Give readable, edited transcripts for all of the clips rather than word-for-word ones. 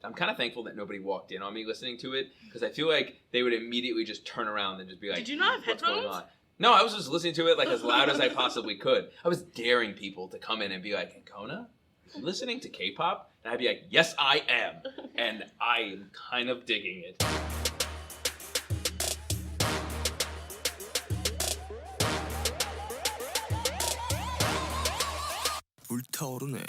I'm kind of thankful that nobody walked in on me listening to it, because I feel like they would immediately just turn around and just be like, did you not have what's headphones? going on? No, I was just listening to it like as loud as I possibly could. I was daring people to come in and be like, Ancona, are you listening to K-pop? And I'd be like, yes, I am. And I am kind of digging it. 불타오르네.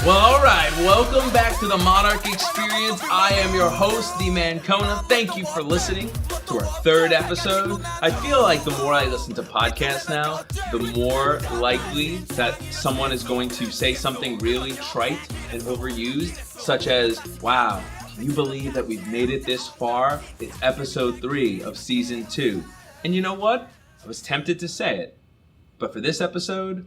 Well, all right. Welcome back to the Monarch Experience. I am your host, the Mancona. Thank you for listening to our third episode. I feel like the more I listen to podcasts now, the more likely that someone is going to say something really trite and overused, such as, wow, can you believe that we've made it this far? It's episode 3 of season 2. And you know what? I was tempted to say it. But for this episode,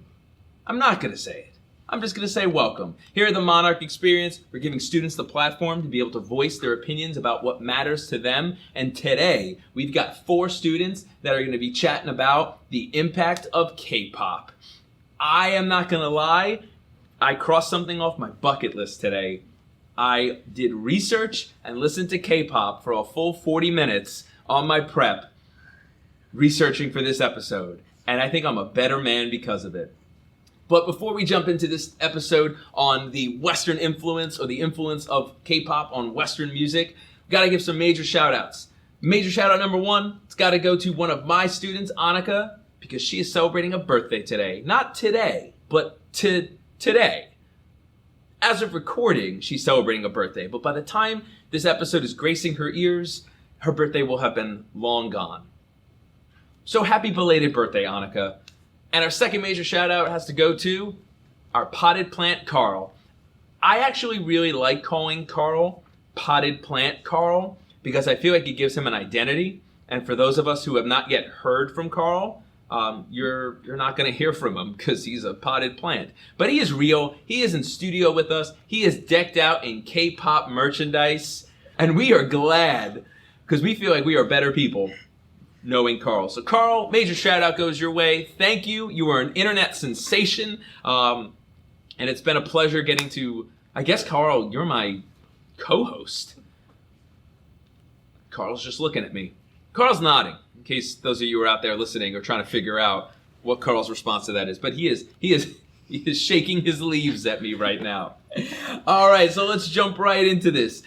I'm not going to say it. I'm just going to say welcome. Here at the Monarch Experience, we're giving students the platform to be able to voice their opinions about what matters to them. And today, we've got 4 students that are going to be chatting about the impact of K-pop. I am not going to lie, I crossed something off my bucket list today. I did research and listened to K-pop for a full 40 minutes on my prep, researching for this episode. And I think I'm a better man because of it. But before we jump into this episode on the Western influence or the influence of K-pop on Western music, we gotta give some major shout outs. Major shout out number 1, it's gotta go to one of my students, Annika, because she is celebrating a birthday today. Not today, but today. As of recording, she's celebrating a birthday, but by the time this episode is gracing her ears, her birthday will have been long gone. So happy belated birthday, Annika. And our second major shout out has to go to our potted plant Carl. I actually really like calling Carl potted plant Carl because I feel like it gives him an identity. And for those of us who have not yet heard from Carl, you're not going to hear from him because he's a potted plant. But he is real. He is in studio with us. He is decked out in K-pop merchandise. And we are glad because we feel like we are better people knowing Carl. So Carl, major shout out goes your way. Thank you. You are an internet sensation. And it's been a pleasure getting to, I guess, Carl, you're my co-host. Carl's just looking at me. Carl's nodding, in case those of you who are out there listening are trying to figure out what Carl's response to that is. But he is shaking his leaves at me right now. All right, so let's jump right into this.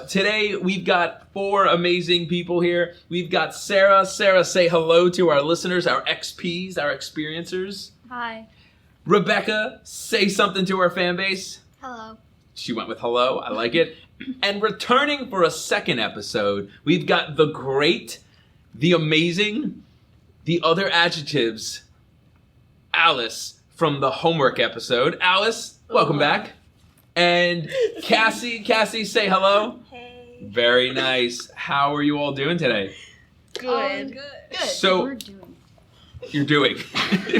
Today, we've got 4 amazing people here. We've got Sarah. Sarah, say hello to our listeners, our XPs, our experiencers. Hi. Rebecca, say something to our fan base. Hello. She went with hello. I like it. And returning for a second episode, we've got the great, the amazing, the other adjectives, Alice from the homework episode. Alice, welcome back. And Cassie, say hello. Hey. Very nice. How are you all doing today? Good. Good. So- We're doing. You're doing.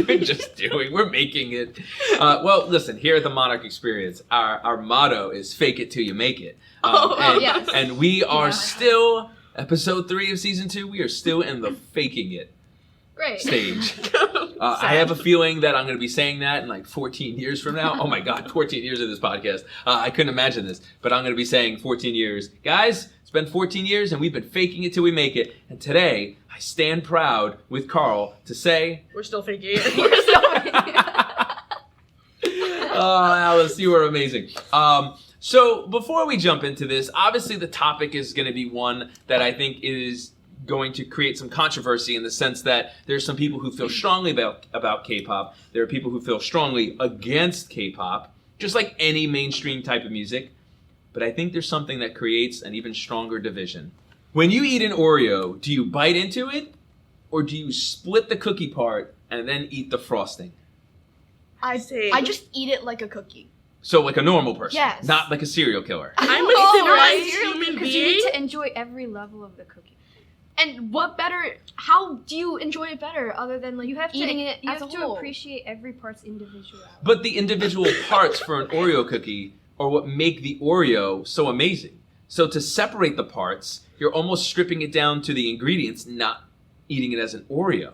We're just doing. We're making it. Well, listen, here at the Monarch Experience, our motto is fake it till you make it. Yes. And we are Yeah. still, episode 3 of season 2, we are still in the faking it Great. stage. I have a feeling that I'm going to be saying that in like 14 years from now. Oh my God, 14 years of this podcast. I couldn't imagine this, but I'm going to be saying 14 years. Guys, it's been 14 years and we've been faking it till we make it. And today, I stand proud with Carl to say... We're still faking it. We're still. Oh, Alice, you are amazing. So before we jump into this, obviously the topic is going to be one that I think is going to create some controversy in the sense that there's some people who feel strongly about K-pop. There are people who feel strongly against K-pop, just like any mainstream type of music. But I think there's something that creates an even stronger division. When you eat an Oreo, do you bite into it or do you split the cookie part and then eat the frosting? I just eat it like a cookie. So like a normal person, Yes. not like a serial killer. I'm a Oh, civilized right. human Because you need being. to enjoy every level of the cookie. And what better? How do you enjoy it better other than like You have to eating it you as have a to whole? appreciate every part's individuality. But the individual parts for an Oreo cookie are what make the Oreo so amazing. So to separate the parts, you're almost stripping it down to the ingredients, not eating it as an Oreo.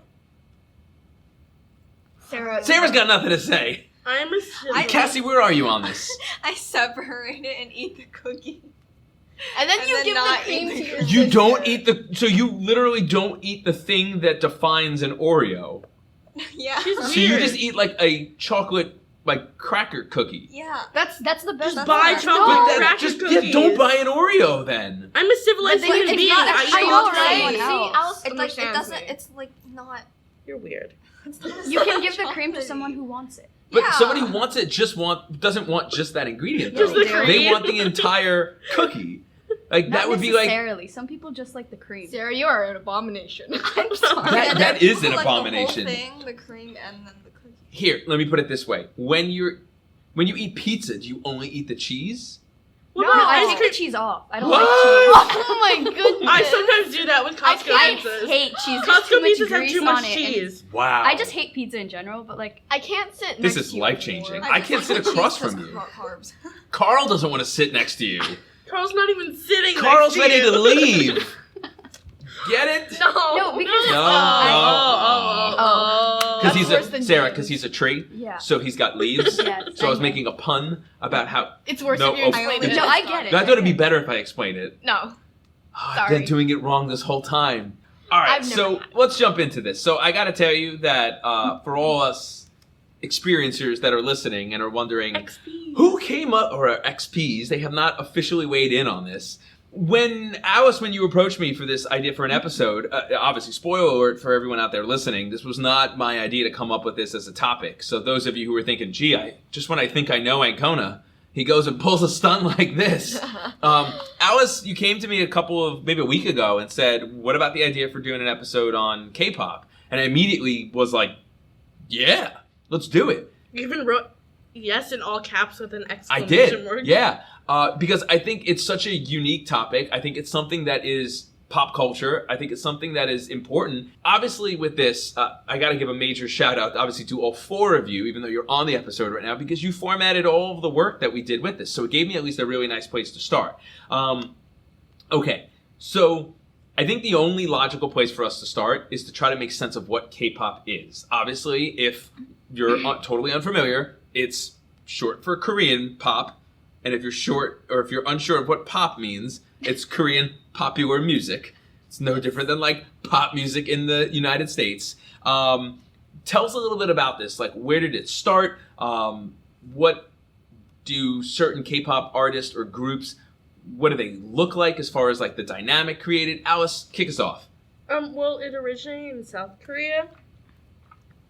Sarah's got nothing to say. I'm a sibling. Cassie, where are you on this? I separate it and eat the cookie. And then And you then give the not cream eat to the- your You sister. don't eat the... So you literally don't eat the thing that defines an Oreo. Yeah. She's So you weird. just eat like a chocolate, like, cracker cookie. Yeah. That's the best. Just buy That's chocolate No. But cracker just cookies. yeah, don't buy an Oreo then. I'm a civilized But then human it's being. not I extra eat I all know, the right? time. See, else. Alice It understands doesn't. me. It's like not. You're weird. It's not You can give the chocolatey. cream to someone who wants it. But Yeah. somebody who wants it doesn't want just that ingredient though. Just the They cream. want the entire cookie. Like Not that would be like necessarily. Some people just like the cream. Sarah, you are an abomination. I'm sorry. That- Yeah, there that are is people an who like abomination. The whole thing, the cream, and then the cookie. here, let me put it this way. When you eat pizza, do you only eat the cheese? What No, about I ice take cream? the cheese off. I don't What? like cheese. Oh my goodness. I sometimes do that with Costco I pizzas. hate cheese. There's Costco too much pizzas have grease too much on it. and cheese. Wow. I just hate pizza in general, but like I can't sit This next is to you life-changing. anymore. I just can't like sit the across cheese from 'cause you. Carbs. Carl doesn't want to sit next to you. Carl's not even sitting Carl's next ready to to you. leave. Get it? No, because No. Oh. Because That's he's worse a than Sarah. James. Because he's a tree. yeah. So he's got leaves. Yes, So I was know. making a pun about how. It's worse No, if you oh, explain I it. No, I get it. I thought it'd be better if I explained it. No. Oh, I've Sorry. been doing it wrong this whole time. All right, I've never so had let's jump into this. So I got to tell you that for all us experiencers that are listening and are wondering XP. who came up, or XPs, they have not officially weighed in on this. When Alice, when you approached me for this idea for an episode, obviously, spoiler alert for everyone out there listening, this was not my idea to come up with this as a topic. So those of you who are thinking, gee, just when I think I know Ancona, he goes and pulls a stunt like this. Alice, you came to me maybe a week ago and said, what about the idea for doing an episode on K-pop? And I immediately was like, yeah, let's do it. You even wrote yes in all caps with an I exclamation did, mark. yeah. Because I think it's such a unique topic. I think it's something that is pop culture. I think it's something that is important. Obviously, with this, I got to give a major shout out, obviously, to all four of you, even though you're on the episode right now, because you formatted all of the work that we did with this. So it gave me at least a really nice place to start. Okay, so I think the only logical place for us to start is to try to make sense of what K-pop is. Obviously, if you're totally unfamiliar, it's short for Korean pop. And if you're unsure of what pop means, it's Korean popular music. It's no different than like pop music in the United States. Tell us a little bit about this. Like, where did it start? What do certain K-pop artists or groups, what do they look like as far as like the dynamic created? Alice, kick us off. Well, it originated in South Korea.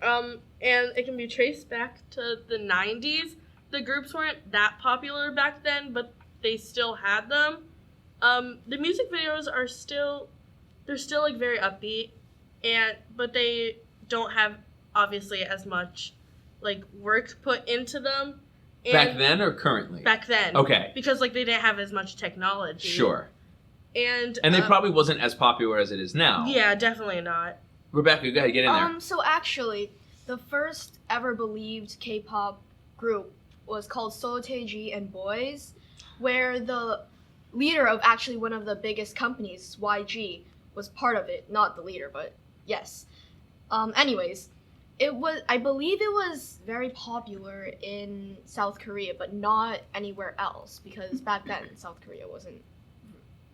And it can be traced back to the 90s. The groups weren't that popular back then, but they still had them. The music videos are still like very upbeat, but they don't have obviously as much like work put into them. And Back then or currently? Back then. Okay. Because like they didn't have as much technology. Sure. And And they probably wasn't as popular as it is now. Yeah, definitely not. Rebecca, go ahead, get in there. So actually, the first ever believed K-pop group was called Sotaeji and Boys, where the leader of actually one of the biggest companies, YG, was part of it. Not the leader, but yes. Anyways, I believe it was very popular in South Korea, but not anywhere else, because back then South Korea wasn't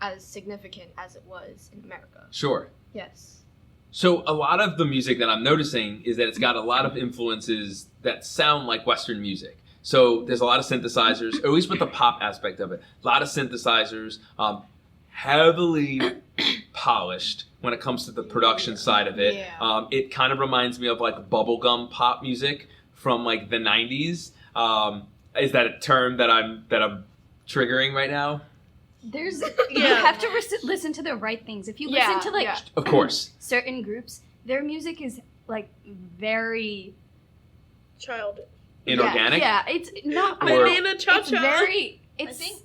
as significant as it was in America. Sure. Yes. So a lot of the music that I'm noticing is that it's got a lot of influences that sound like Western music. So there's a lot of synthesizers, or at least with the pop aspect of it. A lot of synthesizers, heavily polished when it comes to the production side of it. Yeah. It kind of reminds me of like bubblegum pop music from like the 90s. Is that a term that I'm triggering right now? There's you Yeah. have to listen to the right things. If you Yeah, listen to like yeah. Of course. certain groups, their music is like very Childish. Inorganic? Yeah, it's not. Or- Banana cha-cha. It's very. It's think-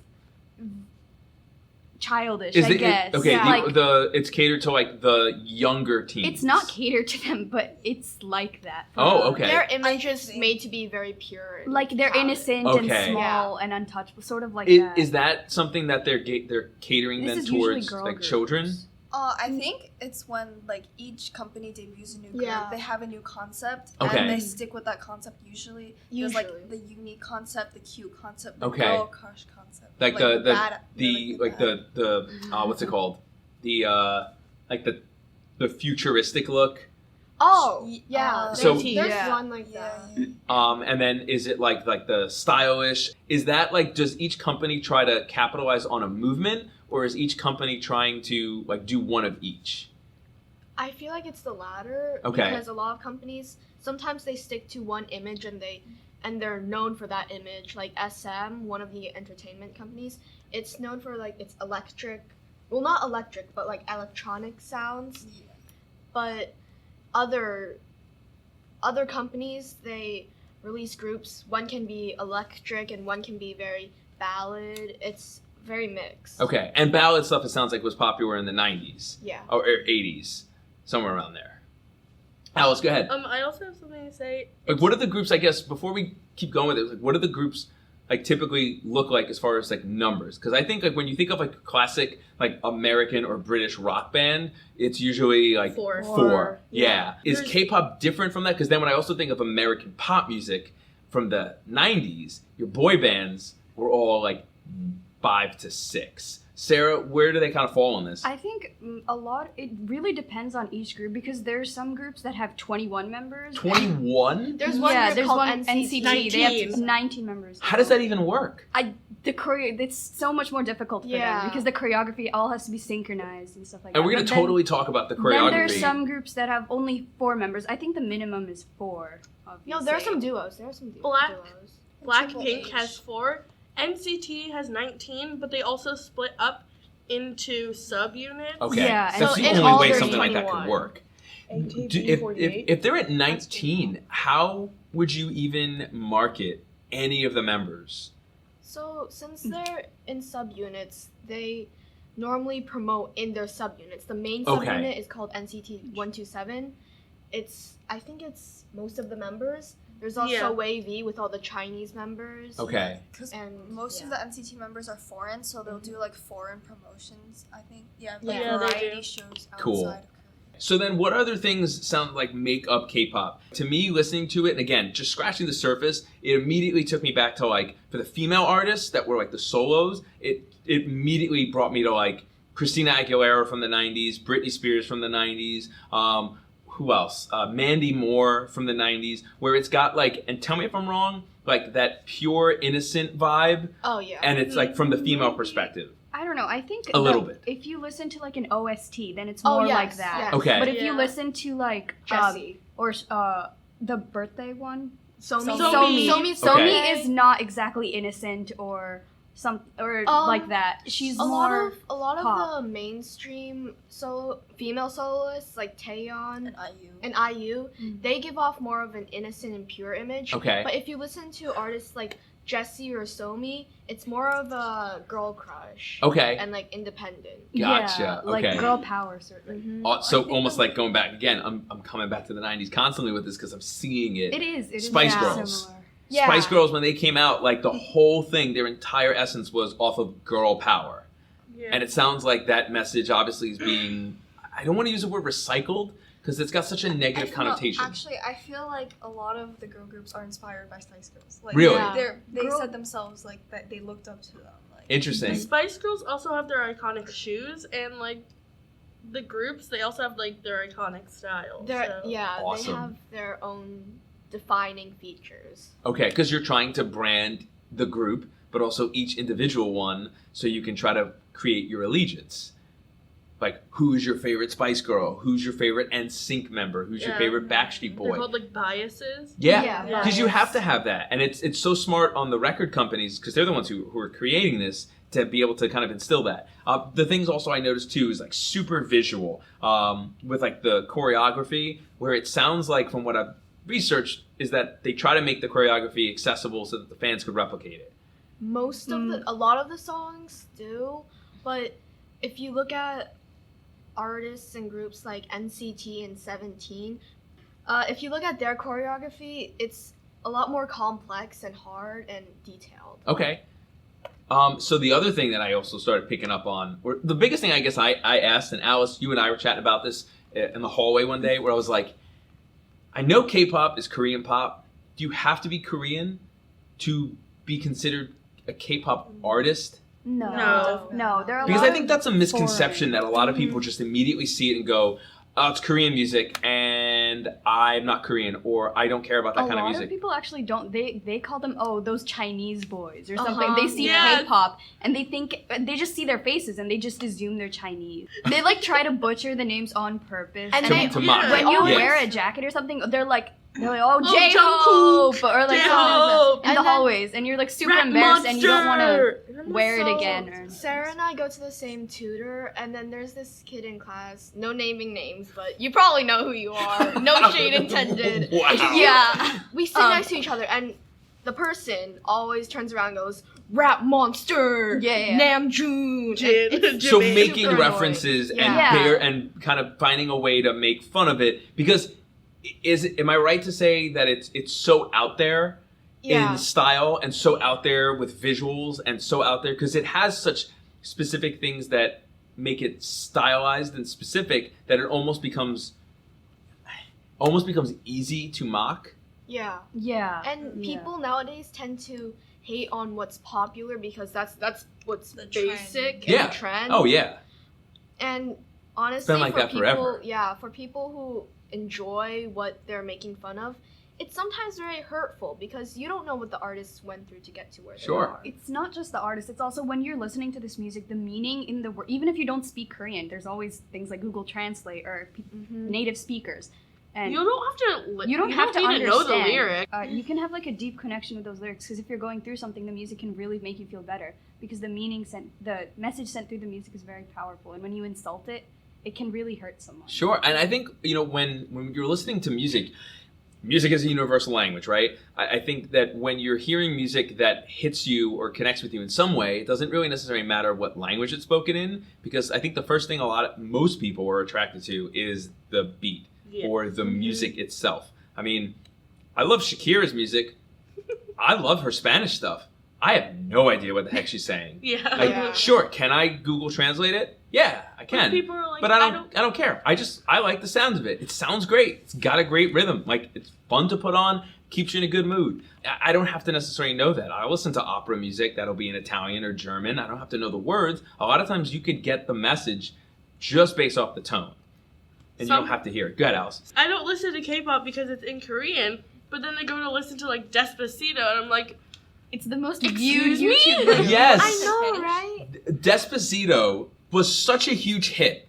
childish, Is I it guess. okay? Yeah. Like, It's catered to like the younger teens. it's not catered to them, but it's like that. for Oh, them. okay. Their image is think- made to be very pure. And Like they're childish. innocent Okay. and small and untouchable, sort of like Is, that. is that something that they're catering This then is usually towards girl like groups. children? I think it's when like each company debuts a new group, Yeah. they have a new concept, Okay. and they stick with that concept usually. There's like Usually. the unique concept, the cute concept, the Okay. girl crush concept. Like bad- the really like the what's it called? The like the futuristic look. Oh, Y- yeah. So- there's Yeah. one like yeah, that. yeah. And then is it like the stylish? Is that like, does each company try to capitalize on a movement, or is each company trying to like do one of each? I feel like it's the latter. Okay. Because a lot of companies sometimes they stick to one image and they're known for that image. Like SM, one of the entertainment companies, it's known for like its electric, well not electric, but like electronic sounds. But other companies, they release groups. One can be electric and one can be very ballad. It's very mixed. Okay, and ballad stuff, it sounds like, was popular in the 90s Yeah. or 80s, somewhere around there. Alice, go ahead. I also have something to say. Like, what are the groups, I guess, before we keep going with it, like, what do the groups like typically look like as far as like numbers? Because I think like when you think of like a classic like American or British rock band, it's usually like Four. four. Yeah. Is There's- K-pop different from that? Because then when I also think of American pop music from the 90s, your boy bands were all like 5 to 6. Sarah, where do they kind of fall on this? I think it really depends on each group, because there's some groups that have 21 members. 21? There's one Yeah, group there's called one NCT. They have 19. 19 members. How does that even work? It's so much more difficult for Yeah. them, because the choreography all has to be synchronized and stuff like And that. we're going But to then- totally talk about the Then choreography. there's some groups that have only 4 members. I think the minimum is 4. Obviously. No, there are some duos. duos. Blackpink H. has 4. NCT has 19, but they also split up into subunits. Okay, Yeah, that's so the in only all way there's something like that could 21. work. AKB48. If they're at 19, how would you even market any of the members? So since they're in subunits, they normally promote in their subunits. The main Okay. subunit is called NCT 127. I think it's most of the members. There's also Yeah. Wavy with all the Chinese members. Okay. Because And most yeah. of the NCT members are foreign, so they'll do like foreign promotions. I think, like Yeah, they variety do. shows outside Cool. of Korea. So then what other things sound like make up K-pop? To me, listening to it, and again, just scratching the surface, it immediately took me back to like, for the female artists that were like the solos, it immediately brought me to like Christina Aguilera from the 90s, Britney Spears from the 90s, who else? Mandy Moore from the 90s, where it's got like, and tell me if I'm wrong, like that pure innocent vibe, Oh yeah. and it's like from the female perspective. I don't know. I think A little bit. If you listen to like an OST, then it's Oh, more yes, like that. yes. Okay. But if you Yeah. listen to like Jessie. or the birthday one, Somi. Somi. Somi Okay. is not exactly innocent or like that. She's a more lot of pop. the mainstream female soloists like Taeyeon And IU. and IU, Mm. they give off more of an innocent and pure image. Okay. But if you listen to artists like Jessie or Somi, it's more of a girl crush. Okay. And like independent. Gotcha, Yeah, like okay. girl power certainly. So almost like going back again, I'm coming back to the 90s constantly with this because I'm seeing it. It is Spice very Girls. similar. Yeah. Spice Girls, when they came out, like the whole thing, their entire essence was off of girl power. Yeah. And it sounds like that message obviously is being, I don't want to use the word recycled because it's got such a negative connotation. Actually, I feel like a lot of the girl groups are inspired by Spice Girls. Like, Really? Yeah. They Girl- said themselves like that they looked up to them. Like, The Interesting. Spice Girls also have their iconic shoes, and like the groups, they also have like their iconic style. They're, so. yeah, Awesome. they have their own defining features. Okay, because you're trying to brand the group, but also each individual one so you can try to create your allegiance. Like, who's your favorite Spice Girl? Who's your favorite NSYNC member? Who's your Yeah. favorite Backstreet They're Boy? called like biases. Yeah, Yeah. because you have to have that, and it's so smart on the record companies because they're the ones who are creating this to be able to kind of instill that. The things also I noticed too is like super visual with like the choreography, where it sounds like from what I've researched is that they try to make the choreography accessible so that the fans could replicate it. A lot of the songs do, but if you look at artists and groups like NCT and 17, if you look at their choreography, it's a lot more complex and hard and detailed. Okay. So the other thing that I also started picking up on, or the biggest thing I guess I asked, and Alice, you and I were chatting about this in the hallway one day, where I was like, I know K-pop is Korean pop. Do you have to be Korean to be considered a K-pop artist? No. There are a Because lot I think that's a misconception that a lot of people just immediately see it and go, oh, it's Korean music and I'm not Korean, or I don't care about that kind of A lot music. of people actually don't. They call them, those Chinese boys or something. Uh-huh. They see Yes. K-pop and they just see their faces and they just assume they're Chinese. They like try to butcher the names on purpose. And To mock. when you Yes. wear a jacket or something, they're like, oh, Jungkook, J-Hope, or like J-Hope. in And the then- hallways, and you're like super Rat embarrassed and you don't want to Monster. wear it So, again. Or Sarah and I go to the same tutor, and then there's this kid in class, no naming names, but you probably know who you are. No shade intended. Wow. Yeah. We sit Um, next to each other, and the person always turns around and goes, Rap Monster! Yeah. Namjoon! Jin. And it's So Jimmy. making super annoying. references Yeah. and kind of finding a way to make fun of it, because am I right to say that it's so out there Yeah. in style and so out there with visuals and so out there because it has such specific things that make it stylized and specific that it almost becomes easy to mock. Yeah. yeah. And Yeah. people nowadays tend to hate on what's popular because that's what's The trend. basic Yeah. and the trend. Oh yeah. And honestly, been like for that people, forever. yeah, for people who enjoy what they're making fun of, it's sometimes very hurtful because you don't know what the artists went through to get to where Sure. they are. It's not just the artist, it's also when you're listening to this music, the meaning in the word, even if you don't speak Korean, there's always things like Google Translate or Mhm. native speakers. And You don't have to. you don't have to need understand. know the lyric. You can have like a deep connection with those lyrics because if you're going through something, the music can really make you feel better because the message sent through the music is very powerful. And when you insult it, it can really hurt someone. Sure, and I think when you're listening to music is a universal language, right? I think that when you're hearing music that hits you or connects with you in some way, it doesn't really necessarily matter what language it's spoken in, because I think the first thing most people are attracted to is the beat Yeah. or the music itself. I mean, I love Shakira's music. I love her Spanish stuff. I have no idea what the heck she's saying. Yeah. Like, Yeah. sure, can I Google Translate it? Yeah, I can. People are like, But I don't care. I like the sound of it. It sounds great. It's got a great rhythm. Like, it's fun to put on, keeps you in a good mood. I don't have to necessarily know that. I listen to opera music that'll be in Italian or German. I don't have to know the words. A lot of times you could get the message just based off the tone. And you don't have to hear it. Go ahead, Alice. I don't listen to K-pop because it's in Korean, but then I go to listen to like Despacito, and I'm like, It's the most Excuse viewed me? YouTube video. Yes. I know, right? Despacito was such a huge hit.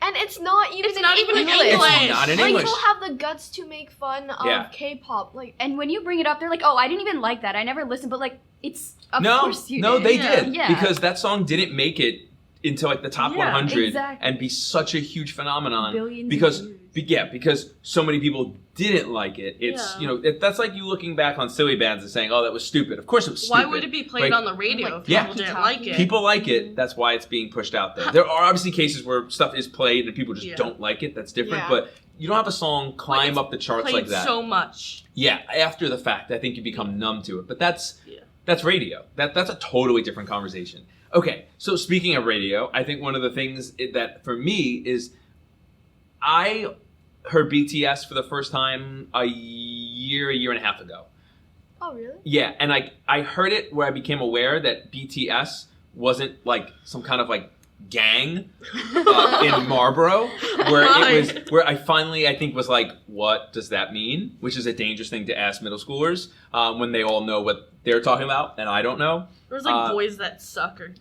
And it's not even It's in not even in English. English. It's not in Like, English. people have the guts to make fun of Yeah. K-pop. Like, And when you bring it up, they're like, "Oh, I didn't even like that. I never listened." But like, it's of No, course you no, did. they Yeah. did. Yeah. Because that song didn't make it into like the top Yeah, 100 exactly. and be such a huge phenomenon. Billions because of views. because so many people didn't like it. It's Yeah. that's like you looking back on silly bands and saying, "Oh, that was stupid." Of course it was stupid. why would it be played Like, on the radio if Yeah. people didn't like it? People like it. That's why it's being pushed out there. There are obviously cases where stuff is played and people just Yeah. don't like it. That's different. Yeah. But you don't have a song climb it's up the charts played like that. so much. Yeah, after the fact, I think you become numb to it. But that's Yeah. radio. That's a totally different conversation. Okay, so speaking of radio, I think one of the things that for me is I heard BTS for the first time a year and a half ago. oh, really? Yeah, and I heard it where I became aware that BTS wasn't like some kind of like gang in Marlboro, where I finally I think was like, what does that mean? Which is a dangerous thing to ask middle schoolers when they all know what they're talking about and I don't know. There's like boys that suck or.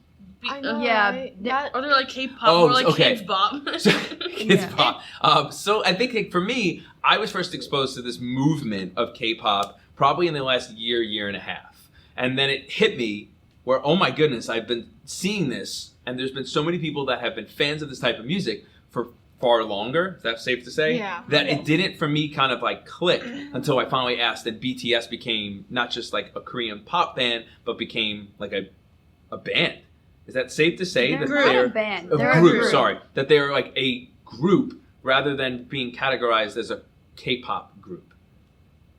I know, Yeah, right? they- That, Or they're like K-pop, Oh, or like okay. Kids Bop. So, Kids Pop. So I think like, for me, I was first exposed to this movement of K-pop probably in the last year and a half. And then it hit me where, oh my goodness, I've been seeing this, and there's been so many people that have been fans of this type of music for far longer, is that safe to say? Yeah. That it didn't, for me, kind of like click until I finally asked, and BTS became not just like a Korean pop band, but became like a band. Is that safe to say They're that not they're a band. a They're group? a group. Sorry, that they're like a group rather than being categorized as a K-pop group.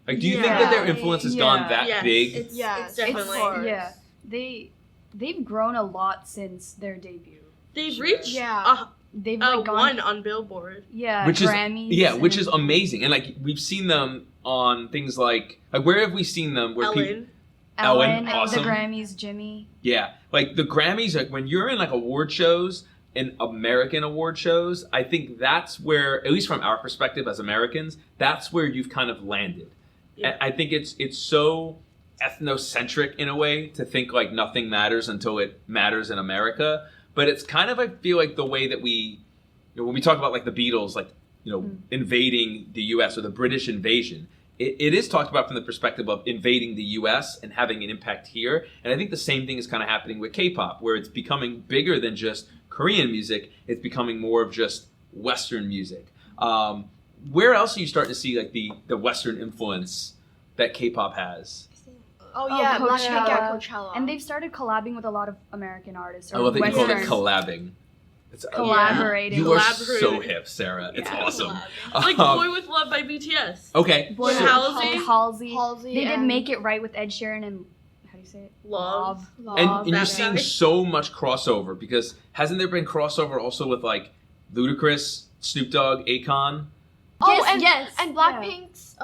Like, do you think that their influence has gone Yeah. that Yes. big? It's It's it's definitely- hard. Yeah, they've grown a lot since their debut. They've reached Yeah. They've a like gone one on Billboard. Which is Grammys. which and- is amazing. And like we've seen them on things like where have we seen them? Where people, Ellen. Ellen, awesome. the Grammys, Jimmy. yeah, like the Grammys. Like when you're in like award shows, in American award shows, I think that's where, at least from our perspective as Americans, that's where you've kind of landed. Yeah. And I think it's so ethnocentric in a way to think like nothing matters until it matters in America. But it's kind of, I feel like, the way that we, when we talk about like the Beatles, like, invading the U.S. or the British invasion, it is talked about from the perspective of invading the U.S. and having an impact here. And I think the same thing is kind of happening with K-pop, where it's becoming bigger than just Korean music. It's becoming more of just Western music. Where else are you starting to see like the Western influence that K-pop has? Oh yeah, Blackpink Coachella. at Coachella. And they've started collabing with a lot of American artists. Or I love that you call it Western collabing. It's, collaborating. You are Collaborating. so hip, Sarah. It's Yeah. awesome. Like Um, Boy with Love by BTS. Okay. Boy So- with Halsey. Halsey. Halsey They did and Make It Right with Ed Sheeran and how do you say it? Love. And you're that seeing guy. so much crossover because hasn't there been crossover also with like Ludacris, Snoop Dogg, Akon? Oh, Yes, and yes. and Blackpink's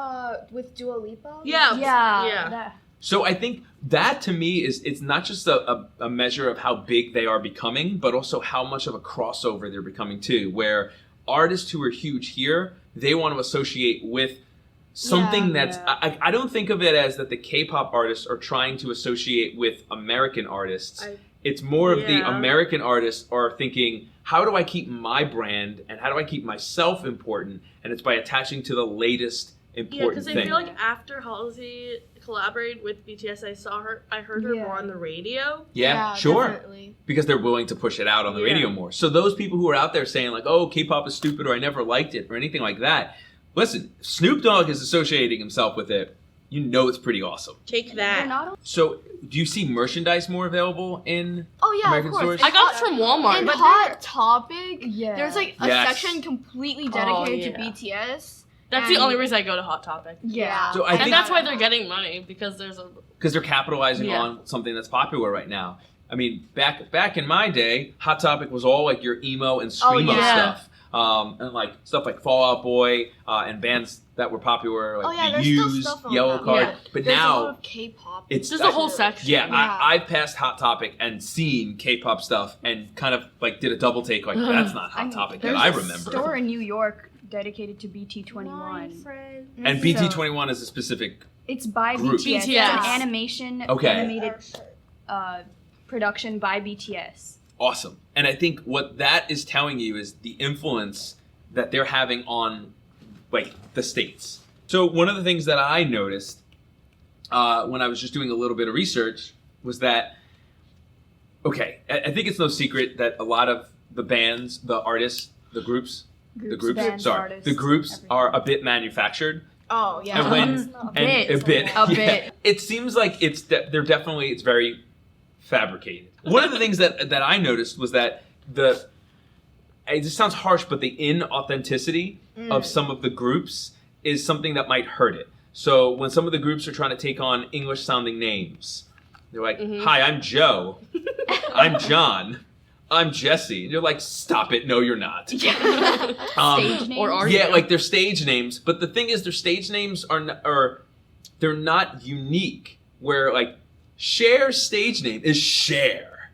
with Dua Lipa. Yeah. Yeah. Yeah. So I think that to me is it's not just a measure of how big they are becoming, but also how much of a crossover they're becoming too, where artists who are huge here, they want to associate with something that's I don't think of it as that the K-pop artists are trying to associate with American artists. It's more of the Yeah. American artists are thinking, how do I keep my brand and how do I keep myself important? And it's by attaching to the latest Yeah, important because I thing. feel like after Halsey collaborated with BTS, I heard her Yeah. more on the radio. yeah, sure. Definitely. Because they're willing to push it out on the Yeah. radio more. So those people who are out there saying like, oh, K-pop is stupid or I never liked it or anything like that, listen, Snoop Dogg is associating himself with it. You know it's pretty awesome. Take They're that. not So do you see merchandise more available in Oh yeah, American of course. stores? I got it from Walmart. In but Hot Topic, Yeah. there's like a Yes. section completely dedicated yeah. to BTS. that's the and- only reason I go to Hot Topic. Yeah. So I And think that's why they're getting money, because there's a because they're capitalizing Yeah. on something that's popular right now. I mean, back in my day, Hot Topic was all like your emo and screamo yeah. stuff. And like stuff like Fall Out Boy and bands that were popular like Oh, yeah, The there's still Used, stuff on Yellow that. Card. Yeah. But There's a lot now of K-pop. it's there's a whole section. Yeah, Yeah. I've passed Hot Topic and seen K-pop stuff and kind of like did a double take like that's not Hot Topic that There's I a remember. store in New York dedicated to BT21. And So- BT21 is a specific It's by Group. BTS. It's BTS. an animation Okay. animated production by BTS. awesome. And I think what that is telling you is the influence that they're having on like the States. So one of the things that I noticed when I was just doing a little bit of research was that, okay, I think it's no secret that a lot of the bands, the artists, the groups, Bands, sorry, artists, the groups everything. are a bit manufactured. Oh yeah. And when A and bit. a bit, A bit. It seems like it's it's very fabricated. One of the things that I noticed was that it just sounds harsh, but the inauthenticity of some of the groups is something that might hurt it. So when some of the groups are trying to take on English sounding names, they're like, "Hi, I'm Joe. I'm John. I'm Jesse." And you're like, "Stop it! No, you're not." Stage names. Or are Yeah, you? like their stage names, but the thing is, their stage names are they're not unique. Where like Cher's stage name is Cher.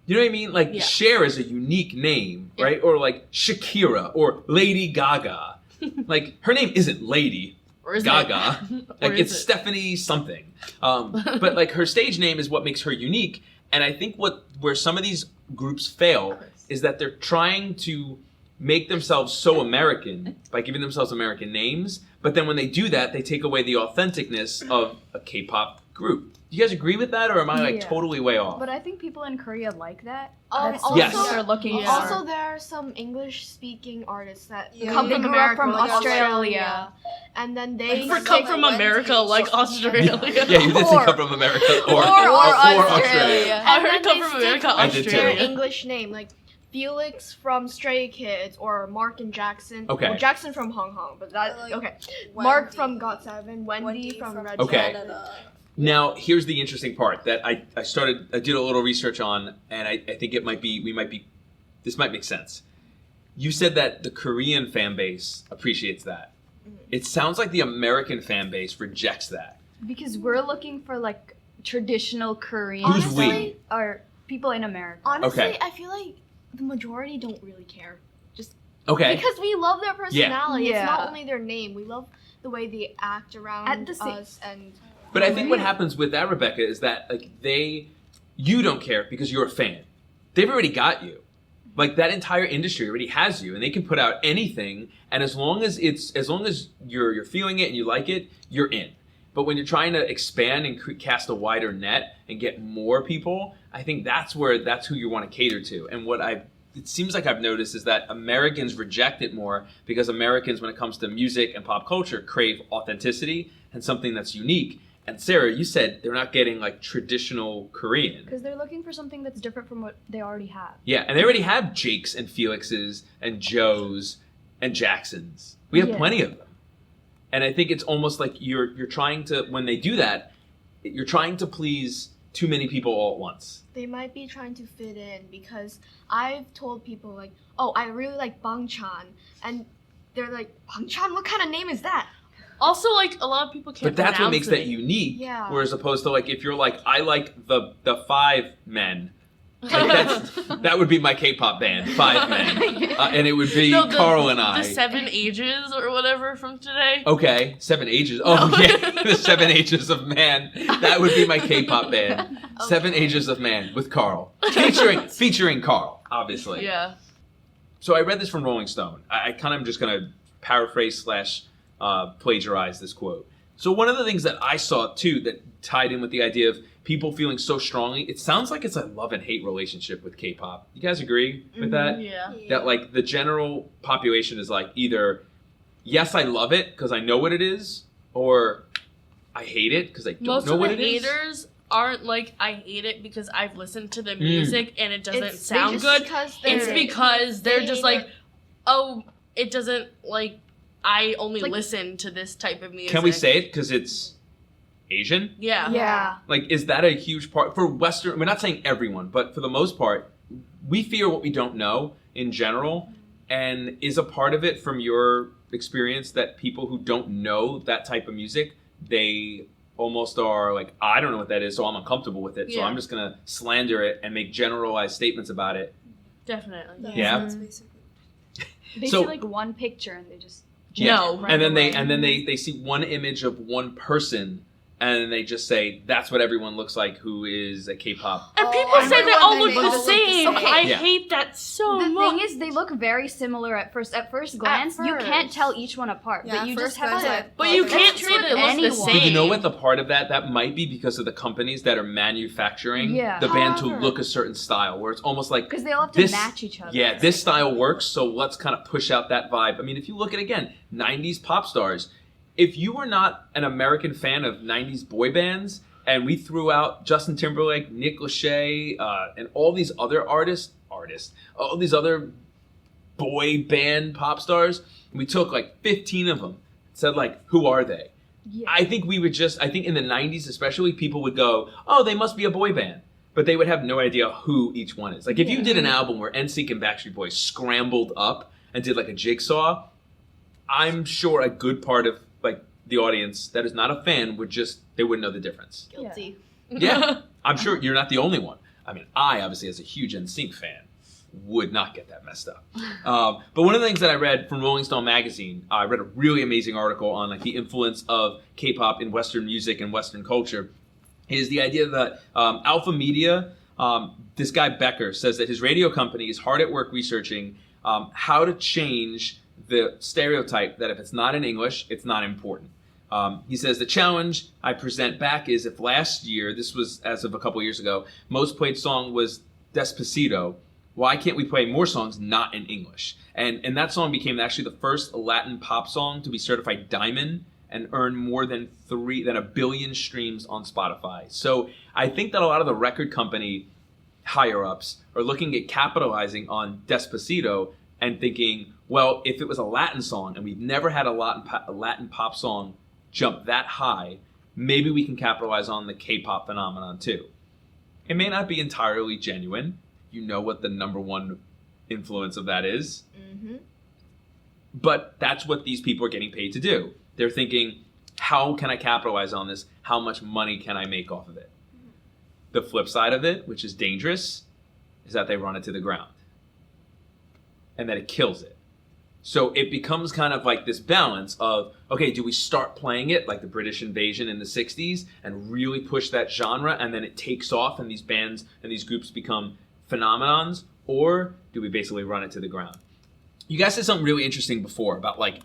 You know what I mean? Like Yeah. Cher is a unique name, right? Or like Shakira or Lady Gaga. Like her name isn't Lady Or is Gaga. It? Like Or it's is it? Stephanie something. But like her stage name is what makes her unique. And I think where some of these groups fail is that they're trying to make themselves so American by giving themselves American names, but then when they do that, they take away the authenticness of a K-pop group. you guys agree with that, or am I like Yeah. totally way off? But I think people in Korea like that. Also, That's Yes. what they're looking Yeah. for. also there are some English-speaking artists that Yeah. come They from grew up America, from like Australia. and then they Like, Come Like from Wendy America, or like something. Australia. Yeah, you did say Or- come from America or Australia. I And heard then come they from stick America, with I did too. their Australia. English name, like Felix from Stray Kids or Mark and Jackson. Okay. Well, Jackson from Hong Kong, but that Or, like, okay. Mark Wendy. from GOT7, Wendy from Red Okay. Canada. Now, here's the interesting part that I did a little research on, and I think this might make sense. You said that the Korean fan base appreciates that. It sounds like the American fan base rejects that. Because we're looking for like traditional Korean. Who's Honestly, we? Or people in America. Honestly, Okay. I feel like the majority don't really care. Okay. Because we love their personality. Yeah. It's not only their name. We love the way they act around At the same- us and But I think what happens with that, Rebecca, is that like you don't care because you're a fan. They've already got you. Like that entire industry already has you, and they can put out anything. And as long as you're feeling it and you like it, you're in. But when you're trying to expand and cast a wider net and get more people, I think that's who you want to cater to. And it seems like I've noticed is that Americans reject it more because Americans, when it comes to music and pop culture, crave authenticity and something that's unique. And Sarah, you said they're not getting like traditional Korean. Because they're looking for something that's different from what they already have. Yeah, and they already have Jakes and Felixes and Joes and Jacksons. We have Yeah. plenty of them. And I think it's almost like you're trying to, when they do that, you're trying to please too many people all at once. they might be trying to fit in because I've told people like, oh, I really like Bangchan, and they're like, Bangchan? What kind of name is that? Also, like a lot of people can't. But that's what pronounce makes it. that unique. Yeah. Whereas opposed to like if you're like, I like the five men. Like that would be my K-pop band, Five Men, and it would be No, Carl and I. The 7 Ages or whatever from today. Okay, 7 Ages. Oh No. yeah, the 7 Ages of Man. That would be my K-pop band. 7 Ages of Man with Carl, featuring Carl, obviously. Yeah. So I read this from Rolling Stone. I kind of just gonna paraphrase / plagiarize this quote. So one of the things that I saw too that tied in with the idea of people feeling so strongly, it sounds like it's a love and hate relationship with K-pop. You guys agree with that? Yeah. That like the general population is like either yes, I love it because I know what it is, or I hate it because I don't Most know of what the it is. haters aren't like, I hate it because I've listened to the music and it doesn't It's- sound just good. Because It's they're- because they're they just hate like, oh, it doesn't like. I only Like- listen to this type of music. Can we say it because it's Asian? Yeah. Yeah. Like, is that a huge part for Western? We're not saying everyone, but for the most part, we fear what we don't know in general. And is a part of it from your experience that people who don't know that type of music, they almost are like, I don't know what that is, so I'm uncomfortable with it. So Yeah. I'm just going to slander it and make generalized statements about it. Definitely. Yeah. That's basically. They So- see like one picture and they just No. right And then away. they see one image of one person and then they just say that's what everyone looks like who is a K-pop. And Oh, people I say they remember all when look they the all look the same. same. I Yeah. hate that so The much. thing is, they look very similar at first. At first glance, you can't first. tell each one apart. Yeah, but you at just first have glance, to. like, But you That's can't true say with they look the anyone. same. But you know what the part of that might be because of the companies that are manufacturing Yeah. the band to However- look a certain style where it's almost like Because they all have to this- match each other. yeah, this style works, so let's kind of push out that vibe. I mean, if you look at again 90s pop stars, if you were not an American fan of 90s boy bands and we threw out Justin Timberlake, Nick Lachey, and all these other artists, all these other boy band pop stars, we took like 15 of them, said like, who are they? Yeah. I think in the 90s especially, people would go, oh, they must be a boy band. But they would have no idea who each one is. Like if you did an album where NSYNC and Backstreet Boys scrambled up and did like a jigsaw, I'm sure a good part of like the audience that is not a fan they wouldn't know the difference. Guilty. Yeah, I'm sure you're not the only one. I mean, I obviously as a huge NSYNC fan would not get that messed up. But one of the things that I read from Rolling Stone magazine, I read a really amazing article on like the influence of K-pop in Western music and Western culture, is the idea that Alpha Media, this guy Becker, says that his radio company is hard at work researching how to change the stereotype that if it's not in English, it's not important. He says, the challenge I present back is if last year, this was as of a couple years ago, most played song was Despacito, why can't we play more songs not in English? And that song became actually the first Latin pop song to be certified diamond and earn more than 1 billion streams on Spotify. So I think that a lot of the record company higher-ups are looking at capitalizing on Despacito and thinking, well, if it was a Latin song and we've never had a Latin pop song jump that high, maybe we can capitalize on the K-pop phenomenon too. It may not be entirely genuine. You know what the number one influence of that is. Mm-hmm. But that's what these people are getting paid to do. They're thinking, how can I capitalize on this? How much money can I make off of it? The flip side of it, which is dangerous, is that they run it to the ground. And that it kills it. So it becomes kind of like this balance of, okay, do we start playing it like the British Invasion in the 60s and really push that genre and then it takes off and these bands and these groups become phenomenons? Or do we basically run it to the ground? You guys said something really interesting before about like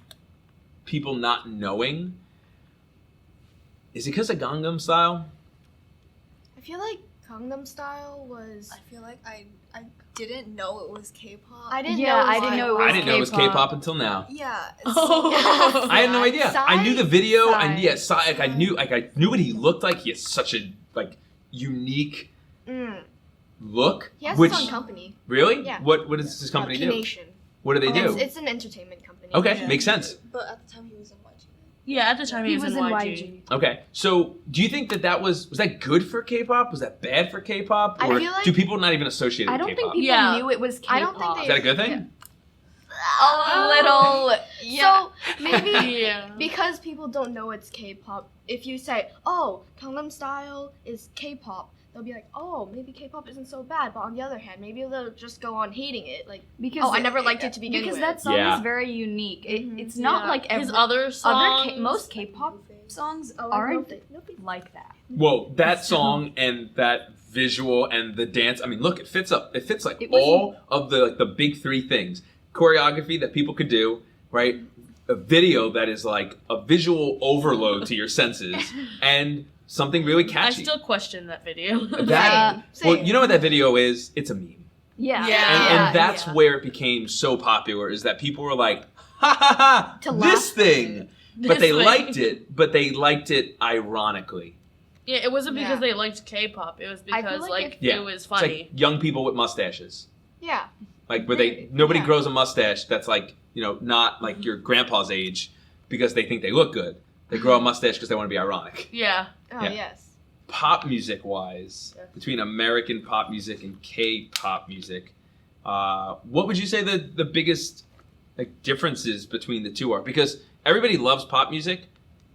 people not knowing. Is it because of Gangnam Style? I feel like Gangnam Style was. I feel like I didn't know it was K-pop. I didn't Yeah, know. I didn't know it was I didn't know it was K-pop until now. Yeah. Oh. I had no idea. I knew the video. Psy. And yeah, Psy, I knew what he looked like. He has such a like unique look. He has which his own company. really? Yeah. What does this company do? P-Nation. What do they do? It's an entertainment company. Okay, Yeah. makes sense. But at the time he was in YG. Yeah, at the time He was in YG. Okay, so do you think that was that good for K-pop? Was that bad for K-pop? I Or feel like- do people not even associate it I with don't K-pop? think people Yeah. knew it was K-pop. I don't think Is that a good thing? A little. So maybe Yeah. because people don't know it's K-pop, if you say, "Oh, Gangnam Style is K-pop," they'll be like, "Oh, maybe K-pop isn't so bad." But on the other hand, maybe they'll just go on hating it. Like, Because "Oh, I never liked it to begin because with." that song Yeah. is very unique. Mhm. It's not Yeah. like his every, other songs. most K-pop songs aren't like that. Well, that song and that visual and the dance. I mean, look, it fits up. It fits like It was- all of the big three things: choreography that people could do, right? A video that is like a visual overload to your senses, and something really I catchy. still question that video. That Same. well, you know what that video is? It's a meme, Yeah. Yeah. and that's yeah. where it became so popular. Is that people were like, "Ha ha ha! To This laugh. thing." But This they thing. liked it. But they liked it ironically. Yeah, it wasn't because Yeah. they liked K-pop. It was I feel because like like if- Yeah. it was It's funny. like young people with mustaches. Yeah. Like where they Really? nobody Yeah. grows a mustache that's like, you know, not like your grandpa's age because they think they look good. They grow a mustache because they want to be ironic. Yeah. Oh Yeah. yes. Pop music wise, Yeah. between American pop music and K-pop music, what would you say the biggest like differences between the two are? Because everybody loves pop music.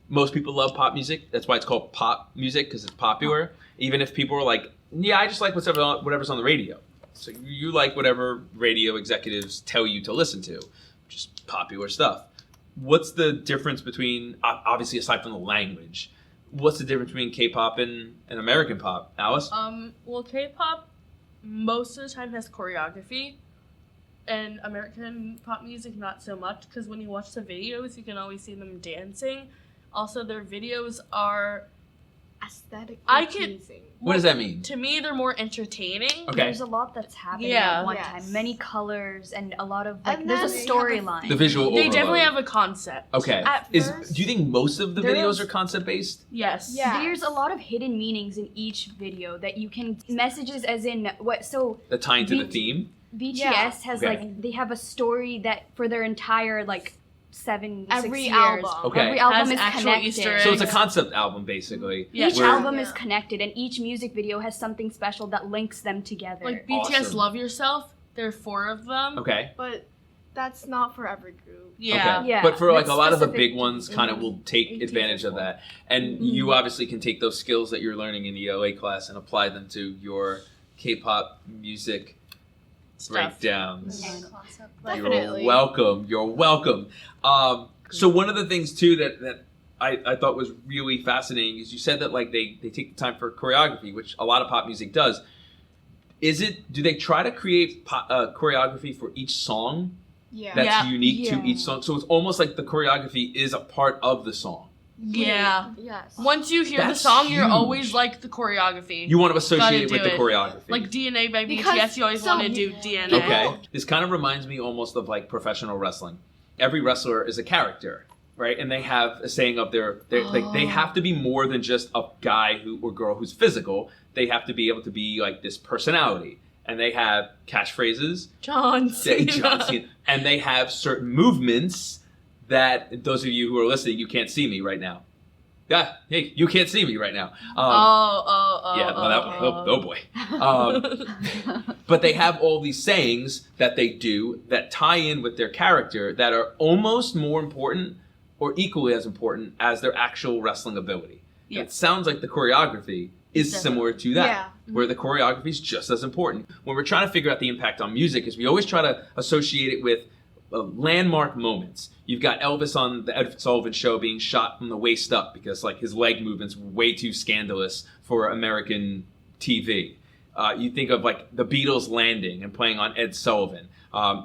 Most people love pop music. That's why it's called pop music, because it's popular. Even if people are like, yeah, I just like whatever's on the radio. So you like whatever radio executives tell you to listen to, which is popular stuff. What's the difference between, obviously aside from the language, what's the difference between K-pop and American pop? Alice? Well, K-pop most of the time has choreography, and American pop music not so much. Because when you watch the videos, you can always see them dancing. Also, their videos are, Aesthetically I can- pleasing. What does that mean? to me, they're more entertaining. Okay. There's a lot that's happening Yeah. at one Yes. time. Many colors and a lot of like. And There's a then they storyline. The visual They overload. definitely have a concept. Okay. At Do first- you think most of the There videos is- are concept based? Yes. Yeah. There's a lot of hidden meanings in each video that you can messages as in what so That tie into the Beat- theme? BTS has Okay. like they have a story that for their entire like 6 Every years. album. Okay. Every album Has is actual connected. Easter So it's a eggs. concept album basically. Yeah. Each where- album is Yeah. connected, and each music video has something special that links them together. Like BTS Awesome. Love Yourself, there are 4 of them. Okay. But that's not for every group. Yeah. Okay. Yeah, But for like that's a lot of the specific big ones kind of Mhm. will take 18 advantage of people. that. And you obviously can take those skills that you're learning in the ELA class and apply them to your K-pop music Stuff. breakdowns. Concept. Definitely. You're welcome. You're welcome. So one of the things too that I thought was really fascinating is you said that like they take the time for choreography, which a lot of pop music does. Do they try to create choreography for each song Yeah. that's Yeah. unique to Yeah. each song? So it's almost like the choreography is a part of the song. Yeah. Yes. Once you hear the That's song, you're huge. always like the choreography. You want to associate it Gotta with do the it. choreography. Like DNA by Because BTS, you always so- want to do DNA. Okay. This kind of reminds me almost of like professional wrestling. Every wrestler is a character, right? And they have a saying of like they have to be more than just a guy who or girl who's physical. They have to be able to be like this personality. And they have catchphrases, John Cena. and they have certain movements that those of you who are listening, you can't see me right now. Yeah, hey, you can't see me right now. Yeah, oh boy. But they have all these sayings that they do that tie in with their character that are almost more important or equally as important as their actual wrestling ability. Yeah. It sounds like the choreography is Definitely. similar to that, Yeah. where the choreography is just as important. When we're trying to figure out the impact on music, is we always try to associate it with landmark moments. You've got Elvis on the Ed Sullivan Show being shot from the waist up because like his leg movements were way too scandalous for American TV. You think of like the Beatles landing and playing on Ed Sullivan.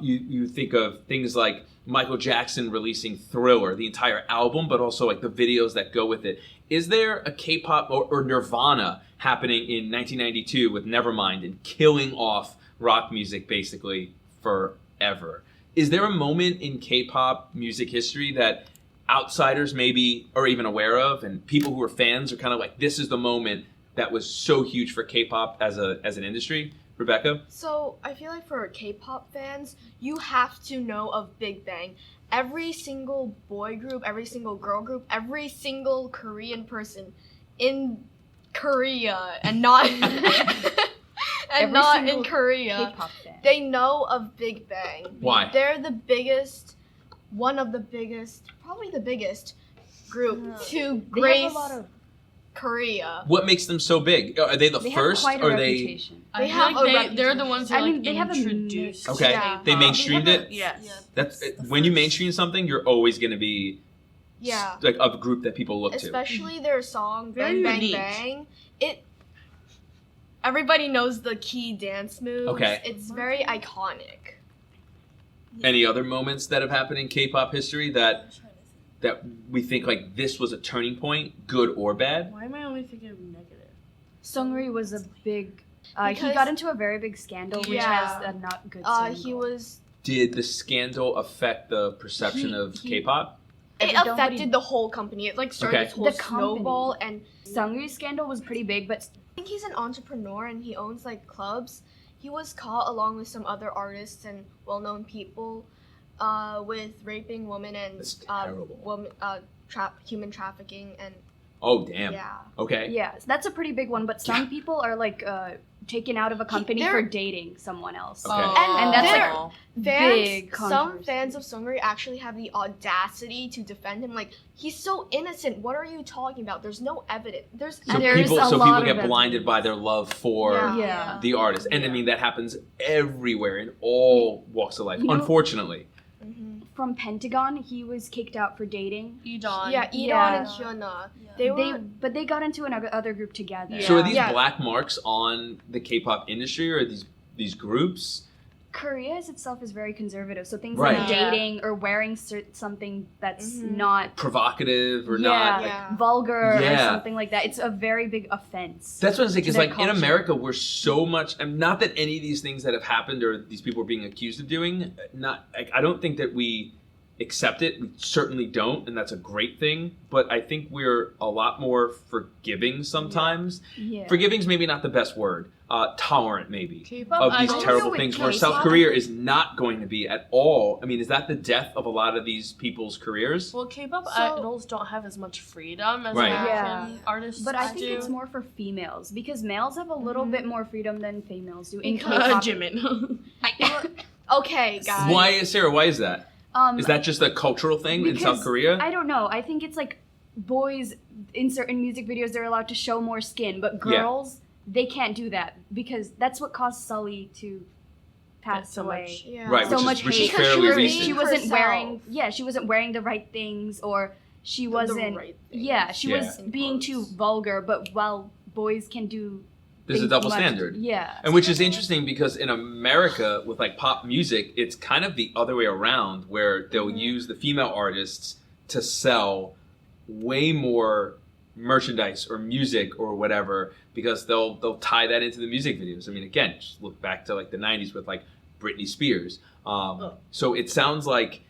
You think of things like Michael Jackson releasing Thriller, the entire album, but also like the videos that go with it. Is there a K-pop or Nirvana happening in 1992 with Nevermind and killing off rock music basically forever? Is there a moment in K-pop music history that outsiders maybe are even aware of, and people who are fans are kind of like, this is the moment that was so huge for K-pop as an industry? Rebecca? So I feel like for K-pop fans, you have to know of Big Bang. Every single boy group, every single girl group, every single Korean person in Korea and not Every not single in Korea, K-pop fan. they know of Big Bang. Why? They're the biggest, one of the biggest, probably the biggest group to They grace have a lot of. Korea. What makes them so big? Are they the They first? have quite a or they? reputation. I They feel have like a they're the ones who I like mean, they have a introduced. Okay, Yeah. they K-pop. mainstreamed it. Yes. Yeah, That's the when you first- mainstream something, you're always going to be Yeah. like a group that people look to. Especially their song Very Bang Bang unique. Bang. Everybody knows the key dance moves. Okay. It's very iconic. Any other moments that have happened in K-pop history I'm that trying to think. that we think like this was a turning point, good or bad? Why am I only thinking of negative? Seungri was a big. He Because- got into a very big scandal, which Yeah. has a not good. He single. was. Did the scandal affect the perception of he- K-pop? It Nobody- affected the whole company. It like started Okay. this whole The company. snowball, and Seungri's scandal was pretty big, but I think he's an entrepreneur and he owns like clubs. He was caught along with some other artists and well-known people with raping women and That's terrible. human trafficking and Oh damn. yeah. Okay. yeah, that's a pretty big one. But some Yeah. people are like taken out of a company they're- for dating someone else. Okay. And that's they're- like Some big controversy. fans of Seungri actually have the audacity to defend him. Like, he's so innocent. What are you talking about? There's no evidence. So There's people a so lot people of get blinded evidence. by their love for Yeah. Yeah. the artist. And I Yeah. mean that happens everywhere in all walks of life, You know- unfortunately. From Pentagon, he was kicked out for dating. Edon. Yeah, Edon Yeah. and Hyuna. Yeah. They were. Got into another group together. Yeah. So are these Yeah. black marks on the K-pop industry or these groups? Korea as itself is very conservative, so things Right. like Yeah. dating or wearing something that's Mhm. not Provocative or not? Like, Yeah. vulgar Yeah. or something like that. It's a very big offense. That's what I'm saying. to Because their like in culture. America, we're so much, and not that any of these things that have happened or these people are being accused of doing, not like I don't think that we accept it. We certainly don't, and that's a great thing. But I think we're a lot more forgiving sometimes. Yeah. Forgiving's maybe not the best word. Tolerant maybe. K-pop Of these idols. terrible with things where K-pop- South Korea is not going to be at all. I mean, is that the death of a lot of these people's careers? Well, K-pop So- idols don't have as much freedom as Right. American Yeah. artists But I do. think it's more for females because males have a little bit more freedom than females do in Because- K-pop. Jimin. Okay, guys. Why, Sarah? Why is that? Um, Is that just a cultural thing in because South Korea? I don't know. I think it's like boys in certain music videos they're allowed to show more skin, but Yeah. girls they can't do that because that's what caused Sully to pass so away. much. Yeah. Right, So which much is, which is hate. Because fairly she was recent. She wasn't herself. wearing she wasn't wearing the right things or she wasn't right things. yeah, she Yeah. was being too vulgar, but while boys can do There's a things double much- standard. Yeah. And which is interesting because in America, with like pop music, it's kind of the other way around where they'll use the female artists to sell way more merchandise or music or whatever because they'll tie that into the music videos. I mean, again, just look back to like the 90s with like Britney Spears. So it sounds like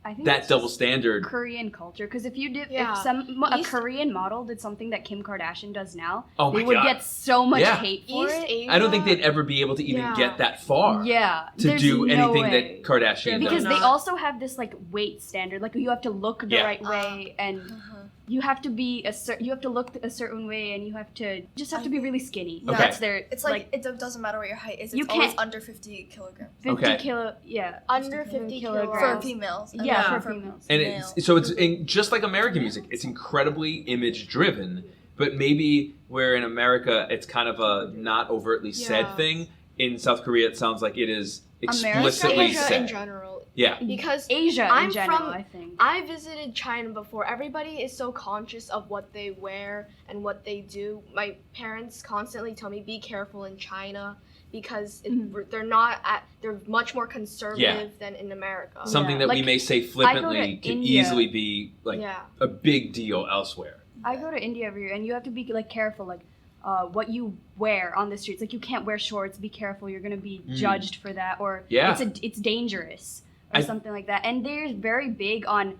I think that it's double just standard. Korean culture, because if you did, Yeah. a East- Korean model did something that Kim Kardashian does now, Oh they my would God. get so much Yeah. hate for East it. Asia. I don't think they'd ever be able to even Yeah. get that far Yeah, to there's do no anything way. that Kardashian Because does. they also have this like weight standard, like you have to look the Yeah. right way, and you have to be you have to look a certain way, and you have to to be really skinny. Yeah. That's their It's like, it doesn't matter what your height is. It's You always can't- under 50 kilograms 50 Okay. kilo, yeah, Under 50 for kilograms. females. and yeah, then for females. And male. it's just like American music. It's incredibly image driven, but maybe where in America it's kind of a not overtly said Yeah. thing. In South Korea, it sounds like it is America, explicitly Asia in said. general. Yeah. Because Asia I'm in general, from- I think. I visited China before. Everybody is so conscious of what they wear and what they do. My parents constantly tell me, be careful in China because they're much more conservative than in America. Something Yeah. that we Like, may say I go to flippantly can India. easily be like Yeah. a big deal elsewhere. I go to India every year, and you have to be like careful, like what you wear on the streets. Like you can't wear shorts. Be careful, you're gonna be judged for that, or Yeah. it's dangerous or something like that. And they're very big on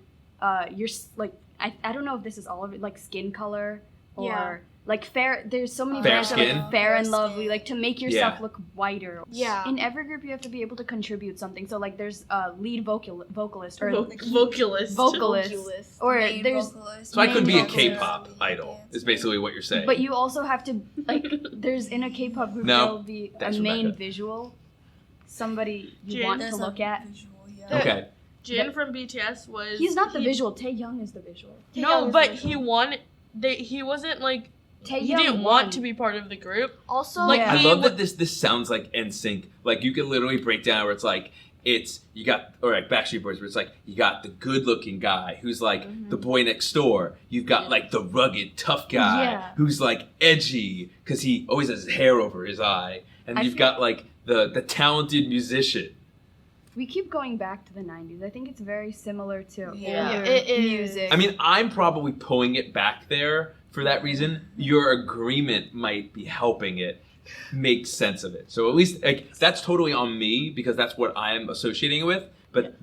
like I don't know if this is all of it, like skin color or Yeah. like fair. There's so many Fair brands that are skin? like fair and Fair lovely, skin. like to make yourself Yeah. look whiter. Yeah. In every group, you have to be able to contribute something. So like there's a lead vocalist or Vocalist. vocalist. Or Main there's vocalist, So I could be a Main vocalist. K-pop idol. Is basically what you're saying. But you also have to like. There's in a K-pop group No, there'll be a that's main Rebecca. visual, somebody you Jin. want There's to a look at. visual, yeah. Okay. Jin from BTS was. He's not the he- visual. Taehyung is the visual. No, but he won. He wasn't like. He Taehyung didn't won. want to be part of the group. Also, Like, Yeah. I he love would- that this sounds like NSYNC. Like you could literally break down where it's like you got or like Backstreet Boys where it's like you got the good looking guy who's like the boy next door. You've got like the rugged tough guy Yeah. who's like edgy because he always has his hair over his eye, and I you've feel- got like the talented musician. We keep going back to the 90s. I think it's very similar to Yeah. older It is. music. I mean, I'm probably pulling it back there for that reason. Your agreement might be helping it make sense of it. So at least like that's totally on me because that's what I'm associating it with. But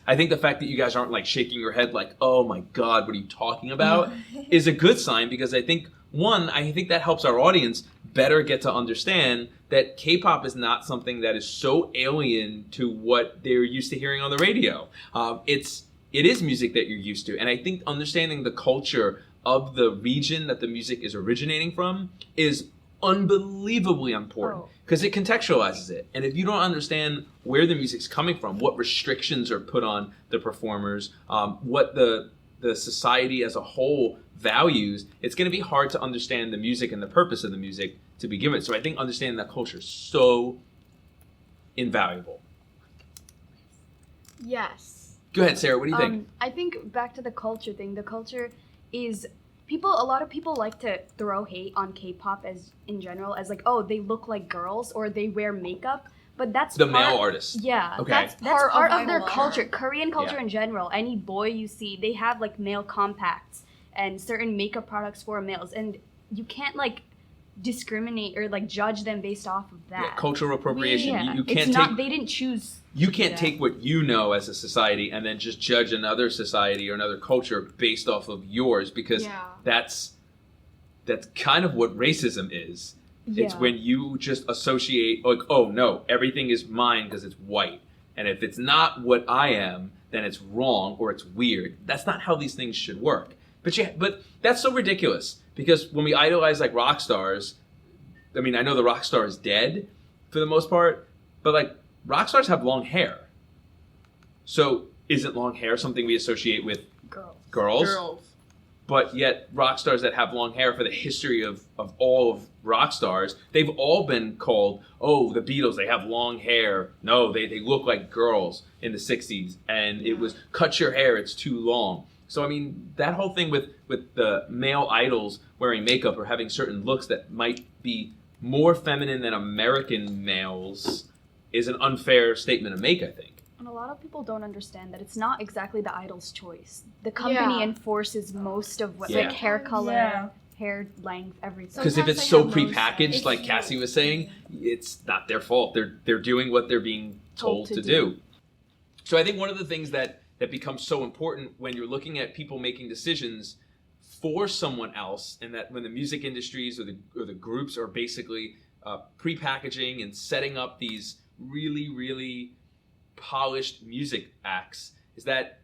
I think the fact that you guys aren't like shaking your head like, oh my God, what are you talking about? is a good sign because I think that helps our audience better get to understand that K-pop is not something that is so alien to what they're used to hearing on the radio. It is music that you're used to, and I think understanding the culture of the region that the music is originating from is unbelievably important Oh. because it contextualizes it. And if you don't understand where the music's coming from, what restrictions are put on the performers, what the society as a whole values, it's going to be hard to understand the music and the purpose of the music to begin with. So I think understanding that culture is so invaluable. yes. Go ahead, Sarah. What do you think? I think back to the culture thing. The culture is a lot of people like to throw hate on K-pop as in general as like, oh, they look like girls or they wear makeup, but that's The part- male artists. Yeah, Okay. that's Part part of of their idol culture. art. Korean culture Yeah. in general. Any boy you see, they have like male compacts and certain makeup products for males, and you can't like discriminate or like judge them based off of that. Yeah, cultural appropriation. Yeah, You it's can't not. take They didn't choose. you can't Yeah. take what you know as a society and then just judge another society or another culture based off of yours because Yeah. that's kind of what racism is. It's Yeah. when you just associate like, oh no, everything is mine because it's white. And if it's not what I am, then it's wrong or it's weird. That's not how these things should work. But that's so ridiculous because when we idolize like rock stars, I mean, I know the rock star is dead for the most part, but like rock stars have long hair. So isn't long hair something we associate with girls? But yet rock stars that have long hair for the history of all of rock stars, they've all been called, oh, the Beatles, they have long hair. No, they look like girls in the 60s. And it was, cut your hair, it's too long. So, I mean, that whole thing with the male idols wearing makeup or having certain looks that might be more feminine than American males is an unfair statement to make, I think. And a lot of people don't understand that it's not exactly the idol's choice. The company Yeah. enforces most of what, Yeah. like hair color, Yeah. hair length, everything. Because if Sometimes it's they so have no prepackaged, sense. like Cassie was saying, it's not their fault. They're doing what they're being told to do. So I think one of the things that becomes so important when you're looking at people making decisions for someone else, and that when the music industries or the groups are basically prepackaging and setting up these really, really polished music acts, is that,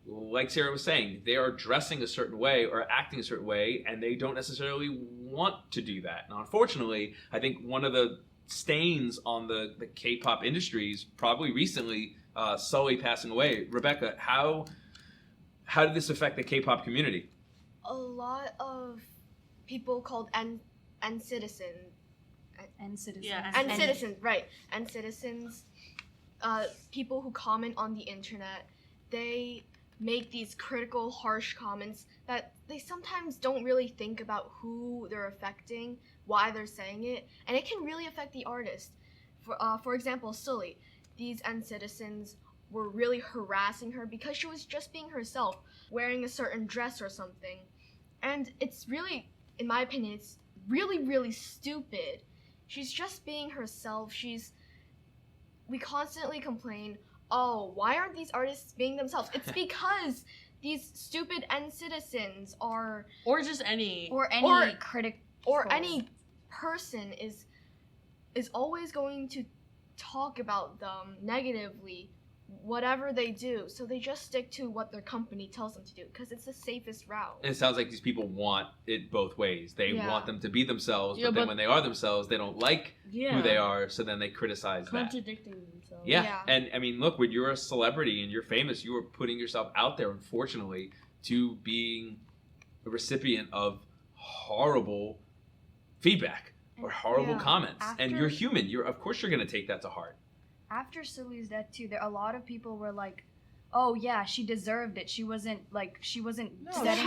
like Sarah was saying, they are dressing a certain way or acting a certain way, and they don't necessarily want to do that. And unfortunately, I think one of the stains on the K-pop industries probably recently, Sully passing away. Rebecca, how did this affect the K-pop community? A lot of people called and citizen And citizens. Yeah, and citizens, right? And citizens, people who comment on the internet, they make these critical, harsh comments that they sometimes don't really think about who they're affecting, why they're saying it, and it can really affect the artist. For example, Sully, these citizens were really harassing her because she was just being herself, wearing a certain dress or something, and it's really, in my opinion, it's really, really stupid. She's just being herself. We constantly complain, oh, why aren't these artists being themselves? It's because these stupid citizens are, Or just any. Or any critic. or any person is always going to talk about them negatively, whatever they do. So they just stick to what their company tells them to do because it's the safest route. And it sounds like these people want it both ways. They Yeah. want them to be themselves, Yeah, but then but- when they are themselves, they don't like Yeah. who they are, so then they criticize that. Contradicting themselves. Yeah. Yeah. And I mean, look, when you're a celebrity and you're famous, you are putting yourself out there, unfortunately, to being a recipient of horrible feedback or horrible Yeah. comments. And After- you're human. Of course you're going to take that to heart. After Sully's death too, a lot of people were like, "Oh yeah, she deserved it. She wasn't She setting didn't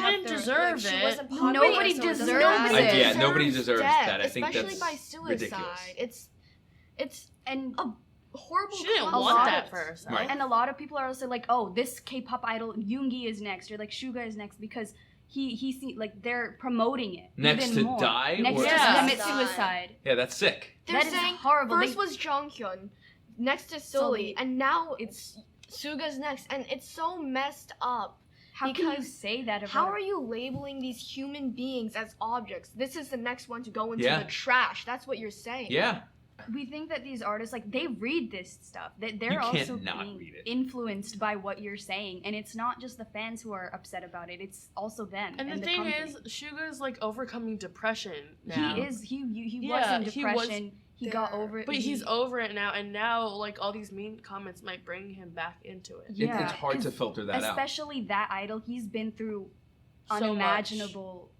up their deserve She it. wasn't Nobody popular, so it doesn't deserves matter. it. Yeah, nobody deserves death, that. I think especially that's by suicide. ridiculous. It's and horrible. She didn't A want lot that of- for herself. Right. and a lot of people are also like, "Oh, this K-pop idol Yoongi is next," or like Suga is next because he like they're promoting it Next even to more. die next or to Yeah. commit Die. suicide. Yeah, that's sick. They're That is saying horrible. first They- was Jonghyun, next to Sully, and now it's Suga's next, and it's so messed up. How can you Because say that about? How are you labeling these human beings as objects? This is the next one to go into Yeah. the trash. That's what you're saying. Yeah. We think that these artists, like, they read this stuff. That You they're can't also not being read it. influenced by what you're saying, and it's not just the fans who are upset about it. It's also them. And the the thing company. is, Suga's like overcoming depression now. he is he was Yeah, in he was depression. He got there. over it. But he's over it now, and now like all these mean comments might bring him back into it. Yeah, It's hard to 'cause filter that out. especially that idol. He's been through So unimaginable,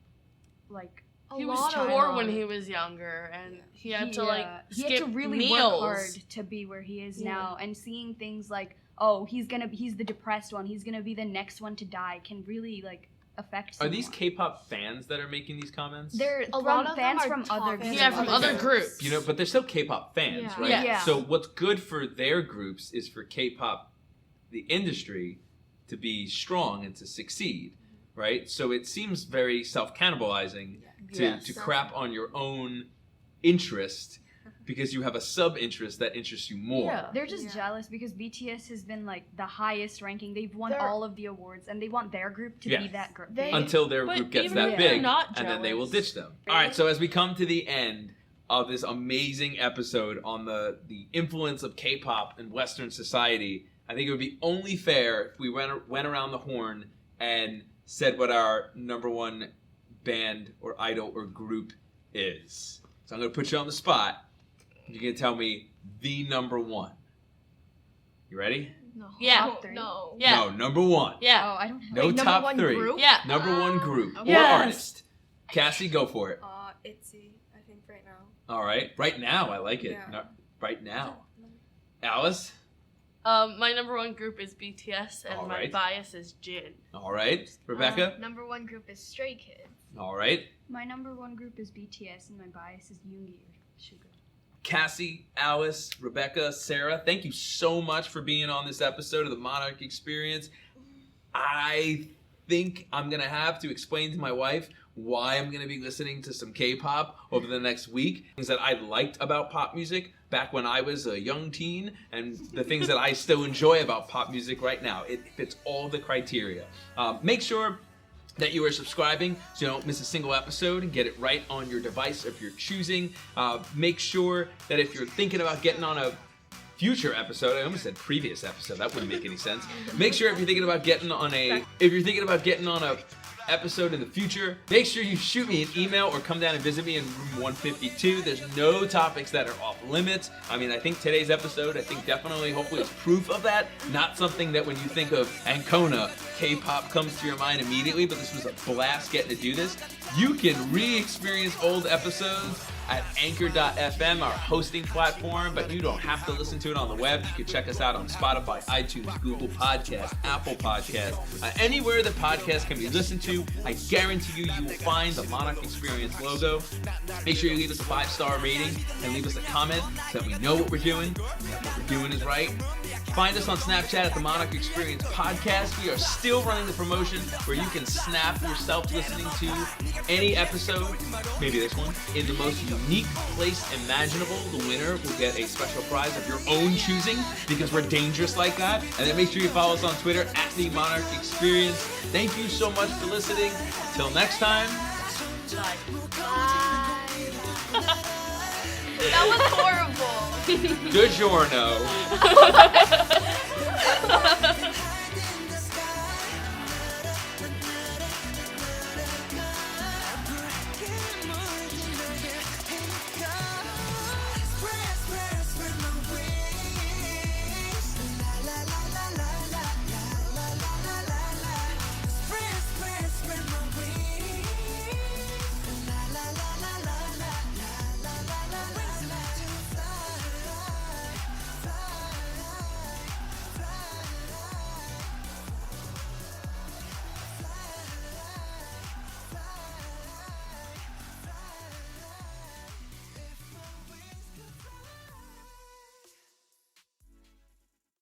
like He A was lot of poor them. when he was younger, and he had he, to like he skip had to really meals. work hard to be where he is Yeah. now, and seeing things like, oh, he's the depressed one. He's gonna be the next one to die. Can really like affect. Are Someone. these K-pop fans that are making these comments? They're A from lot of them fans are from top other fans groups. Yeah, from other groups. You know, but they're still K-pop fans, Yeah. right? Yeah. Yeah. So what's good for their groups is for K-pop, the industry, to be strong and to succeed, right? So it seems very self-cannibalizing to, Yes. to crap on your own interest because you have a sub-interest that interests you more. Yeah. They're just Yeah. jealous because BTS has been like the highest ranking. They've won They're- all of the awards, and they want their group to Yeah. be that group. They- Until their But group gets even that if they're big, not and then they will jealous- ditch them. All right, so as we come to the end of this amazing episode on the influence of K-pop in Western society, I think it would be only fair if we went around the horn and said what our number one band or idol or group is. So I'm going to put you on the spot. You're going to tell me the number one. You ready? No. Yeah. Top three. No. Yeah. No, number one. Yeah. Oh, I don't know. No Wait, number top one three. group? Yeah. Number one group Okay. or Yes. artist. Cassie, go for it. ITZY, I think right now. All right. Right now, I like it. Yeah. No, right now. Alice? My number one group is BTS, and All my right. bias is Jin. All right. Rebecca? Number one group is Stray Kids. All right. My number one group is BTS, and my bias is Yoongi or Suga. Cassie, Alice, Rebecca, Sarah, thank you so much for being on this episode of the Monarch Experience. I think I'm going to have to explain to my wife why I'm going to be listening to some K-pop over the next week. Things that I liked about pop music back when I was a young teen, and the things that I still enjoy about pop music right now. It fits all the criteria. Make sure that you are subscribing so you don't miss a single episode and get it right on your device if you're choosing. Make sure that if you're thinking about getting on a future episode, I almost said previous episode, that wouldn't make any sense. Make sure if you're thinking about getting on a episode in the future, make sure you shoot me an email or come down and visit me in room 152. There's no topics that are off limits. I mean, I think today's episode, definitely, hopefully, is proof of that. Not something that when you think of Ancona, K-pop comes to your mind immediately, but this was a blast getting to do this. You can re-experience old episodes at Anchor.fm, our hosting platform, but you don't have to listen to it on the web. You can check us out on Spotify, iTunes, Google Podcasts, Apple Podcasts, anywhere that podcasts can be listened to. I guarantee you will find the Monarch Experience logo. Make sure you leave us a 5-star rating and leave us a comment so that we know what we're doing, and that what we're doing is right. Find us on Snapchat at the Monarch Experience Podcast. We are still running the promotion where you can snap yourself listening to any episode, maybe this one, in the most unique place imaginable. The winner will get a special prize of your own choosing because we're dangerous like that. And then make sure you follow us on Twitter at the Monarch Experience. Thank you so much for listening. Until next time. Bye. That was horrible. DiGiorno.